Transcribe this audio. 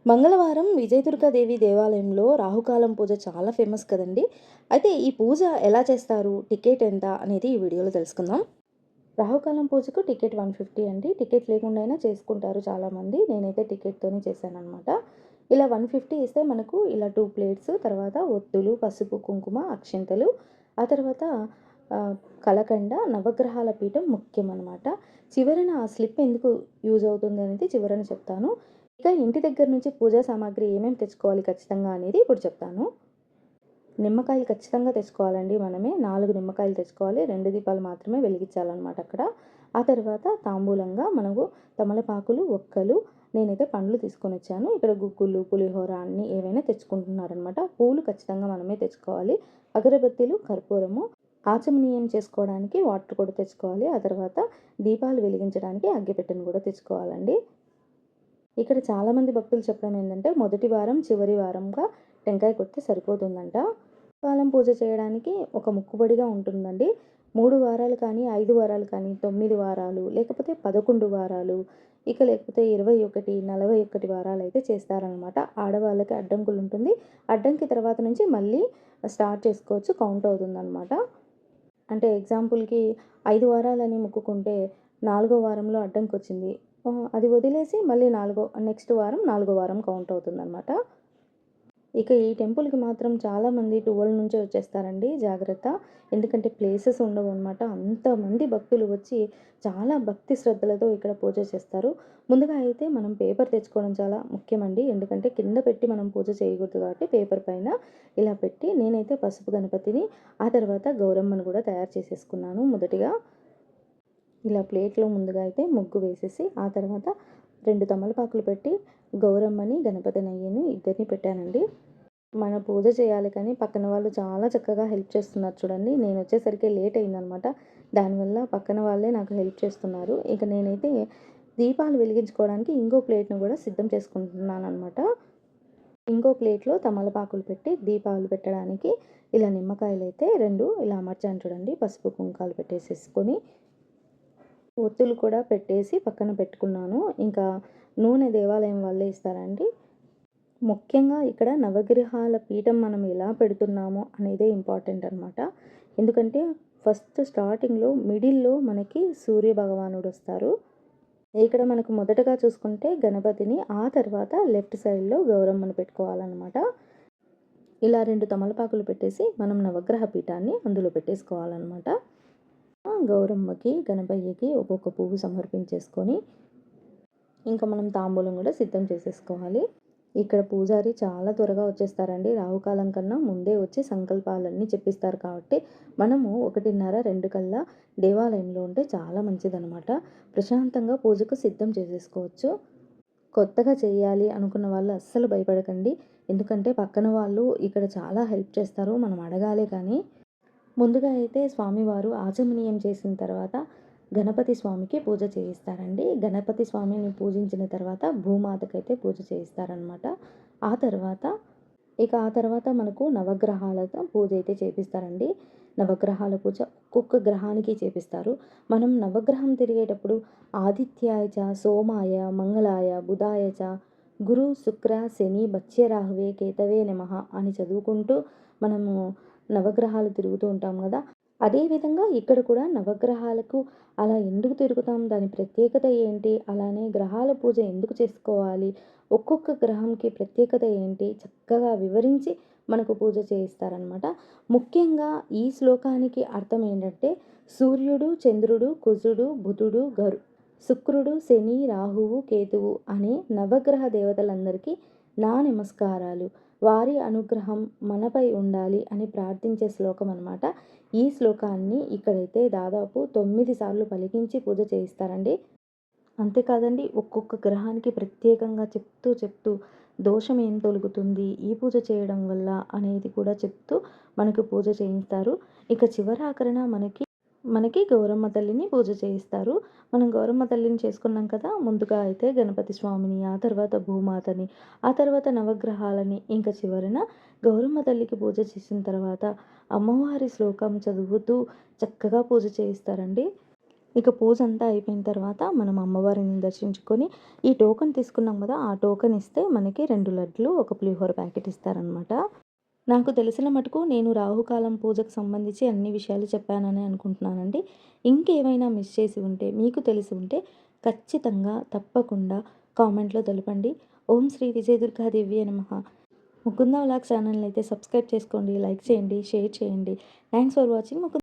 మంగళవారం విజయదుర్గాదేవి దేవాలయంలో రాహుకాలం పూజ చాలా ఫేమస్ కదండి. అయితే ఈ పూజ ఎలా చేస్తారు? టికెట్ ఎంత అనేది ఈ వీడియోలో తెలుసుకుందాం. రాహుకాలం పూజకు టికెట్ 150 అండి. టికెట్ లేకుండా అయినా చేసుకుంటారు చాలామంది. నేనైతే టికెట్‌తోనే చేశాననమాట. ఇలా 150 ఇస్తే మనకు ఇలా 2 ప్లేట్స్, తర్వాత ఒత్తులు, పసుపు, కుంకుమ, అక్షింతలు, ఆ తర్వాత కలకండ, నవగ్రహాల పీఠం ముఖ్యమనమాట. చివరన ఆ స్లిప్ ఎందుకు యూజ్ అవుతుంది అనేది చివరన చెప్తాను. ఇక ఇంటి దగ్గర నుంచి పూజా సామాగ్రి ఏమేమి తెచ్చుకోవాలి ఖచ్చితంగా అనేది ఇప్పుడు చెప్తాను. నిమ్మకాయలు ఖచ్చితంగా తెచ్చుకోవాలండి మనమే. 4 నిమ్మకాయలు తెచ్చుకోవాలి. 2 దీపాలు మాత్రమే వెలిగించాలనమాట అక్కడ. ఆ తర్వాత తాంబూలంగా మనకు తమలపాకులు, ఒక్కలు, నేనైతే పండ్లు తీసుకొనొచ్చాను. ఇక్కడ గుగ్గులు, పులిహోర అన్నీ ఏవైనా తెచ్చుకుంటున్నారనమాట. పూలు ఖచ్చితంగా మనమే తెచ్చుకోవాలి. అగరబత్తీలు, కర్పూరము, ఆచమనీయం చేసుకోవడానికి వాటర్ కూడా తెచ్చుకోవాలి. ఆ తర్వాత దీపాలు వెలిగించడానికి అగ్గిపెట్టెను కూడా తెచ్చుకోవాలండి. ఇక్కడ చాలామంది భక్తులు చెప్పడం ఏంటంటే, మొదటి వారం, చివరి వారంగా టెంకాయ కొడితే సరిపోతుందంట. కాలం పూజ చేయడానికి ఒక మొక్కుబడిగా ఉంటుందండి. 3 వారాలు కానీ, 5 వారాలు కానీ, 9 వారాలు, లేకపోతే 11 వారాలు, ఇక లేకపోతే 21, 41 వారాలైతే చేస్తారనమాట. ఆడవాళ్ళకి అడ్డంకులుంటుంది. అడ్డంకి తర్వాత నుంచి మళ్ళీ స్టార్ట్ చేసుకోవచ్చు. కౌంట్ అవుతుందనమాట. అంటే ఎగ్జాంపుల్‌కి 5 వారాలని మొక్కుకుంటే, నాలుగో వారంలో అడ్డంకొచ్చింది. అది వదిలేసి మళ్ళీ నెక్స్ట్ వారం, నాలుగో వారం కౌంట్ అవుతుందనమాట. ఇక ఈ టెంపుల్‌కి మాత్రం చాలామంది 12 నుంచే వచ్చేస్తారండి. జాగ్రత్త. ఎందుకంటే ప్లేసెస్ ఉండవనమాట. అంతమంది భక్తులు వచ్చి చాలా భక్తి శ్రద్ధలతో ఇక్కడ పూజ చేస్తారు. ముందుగా అయితే మనం పేపర్ తెచ్చుకోవడం చాలా ముఖ్యమండి. ఎందుకంటే కింద పెట్టి మనం పూజ చేయకూడదు కాబట్టి పేపర్ పైన ఇలా పెట్టి నేనైతే పసుపు గణపతిని, ఆ తర్వాత గౌరమ్మను కూడా తయారు చేసేసుకున్నాను మొదటిగా. ఇలా ప్లేట్‌లో ముందుగా అయితే ముగ్గు వేసేసి, ఆ తర్వాత 2 తమలపాకులు పెట్టి గౌరమ్మని, గణపతినయ్యని ఇద్దరిని పెట్టానండి. మన పూజ చేయాలి కానీ పక్కన వాళ్ళు చాలా చక్కగా హెల్ప్ చేస్తున్నారు చూడండి. నేనొచ్చేసరికి లేట్ అయిందనమాట. దానివల్ల పక్కన వాళ్ళే నాకు హెల్ప్ చేస్తున్నారు. ఇక నేనైతే దీపాలు వెలిగించుకోవడానికి ఇంకో ప్లేట్‌ని కూడా సిద్ధం చేసుకుంటున్నాననమాట. ఇంకో ప్లేట్‌లో తమలపాకులు పెట్టి దీపాలు పెట్టడానికి ఇలా నిమ్మకాయలైతే 2 ఇలా అమర్చాను చూడండి. పసుపు, కుంకాలు పెట్టేసేసుకొని ఒత్తులు కూడా పెట్టేసి పక్కన పెట్టుకున్నాను. ఇంకా నూనె దేవాలయం వాళ్ళే ఇస్తారండి. ముఖ్యంగా ఇక్కడ నవగ్రహాల పీఠం మనం ఎలా పెడుతున్నామో అనేదే ఇంపార్టెంట్ అనమాట. ఎందుకంటే ఫస్ట్ స్టార్టింగ్‌లో మిడిల్‌లో మనకి సూర్య భగవానుడొస్తారు. ఇక్కడ మనకు మొదటగా చూసుకుంటే గణపతిని, ఆ తర్వాత లెఫ్ట్ సైడ్‌లో గౌరమ్మని పెట్టుకోవాలనమాట. ఇలా 2 తమలపాకులు పెట్టేసి మనం నవగ్రహ పీఠాన్ని అందులో పెట్టేసుకోవాలనమాట. గౌరమ్మకి, గణపయ్యకి ఒక్కొక్క పువ్వు సమర్పించేసుకొని, ఇంకా మనం తాంబూలం కూడా సిద్ధం చేసేసుకోవాలి. ఇక్కడ పూజారి చాలా త్వరగా వచ్చేస్తారండి. రాహుకాలం కన్నా ముందే వచ్చి సంకల్పాలన్నీ చెప్పిస్తారు కాబట్టి, మనము 1:30, 2 కల్లా దేవాలయంలో ఉంటే చాలా మంచిదనమాట. ప్రశాంతంగా పూజకు సిద్ధం చేసేసుకోవచ్చు. కొత్తగా చేయాలి అనుకున్న వాళ్ళు అస్సలు భయపడకండి. ఎందుకంటే పక్కన వాళ్ళు ఇక్కడ చాలా హెల్ప్ చేస్తారు. మనం అడగాలే కానీ. ముందుగా అయితే స్వామివారు ఆచమనీయం చేసిన తర్వాత గణపతి స్వామికి పూజ చేయిస్తారండి. గణపతి స్వామిని పూజించిన తర్వాత భూమాతకైతే పూజ చేయిస్తారనమాట. ఆ తర్వాత ఆ తర్వాత మనకు నవగ్రహాలతో పూజ అయితే చేపిస్తారండి. నవగ్రహాల పూజ ఒక్కొక్క గ్రహానికి చేపిస్తారు. మనం నవగ్రహం తిరిగేటప్పుడు ఆదిత్యాయ చ, సోమాయ, మంగళాయ, బుధాయ చ, గురు, శుక్ర, శని, బత్స్యరాహవే, కేతవే నమః అని చదువుకుంటూ మనము నవగ్రహాలు తిరుగుతూ ఉంటాం కదా! అదేవిధంగా ఇక్కడ కూడా నవగ్రహాలకు అలా ఎందుకు తిరుగుతాం? దాని ప్రత్యేకత ఏంటి? అలానే గ్రహాల పూజ ఎందుకు చేసుకోవాలి? ఒక్కొక్క గ్రహంకి ప్రత్యేకత ఏంటి? చక్కగా వివరించి మనకు పూజ చేయిస్తారనమాట. ముఖ్యంగా ఈ శ్లోకానికి అర్థం ఏంటంటే, సూర్యుడు, చంద్రుడు, కుజుడు, బుధుడు, శుక్రుడు, శని, రాహువు, కేతువు అనే నవగ్రహ దేవతలందరికీ నా నమస్కారాలు. వారి అనుగ్రహం మనపై ఉండాలి అని ప్రార్థించే శ్లోకం అనమాట. ఈ శ్లోకాన్ని ఇక్కడైతే దాదాపు 9 సార్లు పలికించి పూజ చేయిస్తారండి. అంతేకాదండి, ఒక్కొక్క గ్రహానికి ప్రత్యేకంగా చెప్తూ దోషం ఏం తొలగుతుంది ఈ పూజ చేయడం వల్ల అనేది కూడా చెప్తూ మనకు పూజ చేయిస్తారు. ఇక చివరాఖరణ మనకి గౌరమ్మ తల్లిని పూజ చేయిస్తారు. మనం గౌరమ్మ తల్లిని చేసుకున్నాం కదా! ముందుగా అయితే గణపతి స్వామిని, ఆ తర్వాత భూమాతని, ఆ తర్వాత నవగ్రహాలని, ఇంకా చివరన గౌరమ్మ తల్లికి పూజ చేసిన తర్వాత అమ్మవారి శ్లోకం చదువుతూ చక్కగా పూజ చేయిస్తారండి. ఇక పూజ అంతా అయిపోయిన తర్వాత మనం అమ్మవారిని దర్శించుకొని ఈ టోకెన్ తీసుకున్నాం కదా! ఆ టోకెన్ ఇస్తే మనకి 2 లడ్లు, ఒక పులిహోర ప్యాకెట్ ఇస్తారనమాట. నాకు తెలిసిన మటుకు నేను రాహుకాలం పూజకు సంబంధించి అన్ని విషయాలు చెప్పాననే అనుకుంటున్నానండి. ఇంకేమైనా మిస్ చేసి ఉంటే, మీకు తెలిసి ఉంటే ఖచ్చితంగా తప్పకుండా కామెంట్‌లో తెలపండి. ఓం శ్రీ విజయదుర్గాదేవియే నమః. ముకుందా వ్లాగ్స్ ఛానల్‌ని అయితే సబ్స్క్రైబ్ చేసుకోండి, లైక్ చేయండి, షేర్ చేయండి. Thanks for watching.